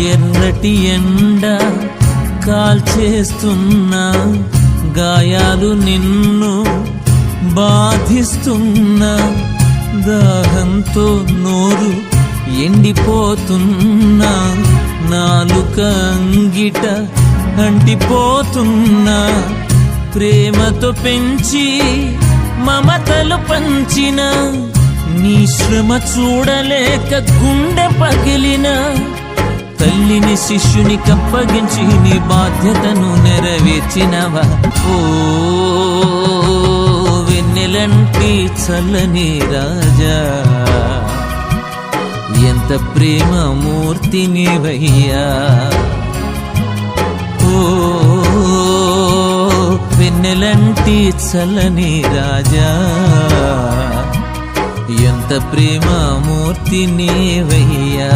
ఎర్రటి ఎండ కాల్చేస్తున్నా, గాయాలు నిన్ను బాధిస్తున్నా, దాహంతో నోరు ఎండిపోతున్నా, నాలుక అంగిట అంటిపోతున్నా, ప్రేమతో పెంచి మమతలు పంచిన నీ శ్రమ చూడలేక గుండె పగిలిన, తల్లిని శిష్యుని కప్పగించి నీ బాధ్యతను నెరవేర్చినవా. ఓ వెన్నెలంటి చల్లని రాజా, ఎంత ప్రేమ మూర్తి నీవయ్యా. ఓ వెన్నెలంటి చల్లని రాజా, ఎంత ప్రేమ మూర్తి నీవయ్యా.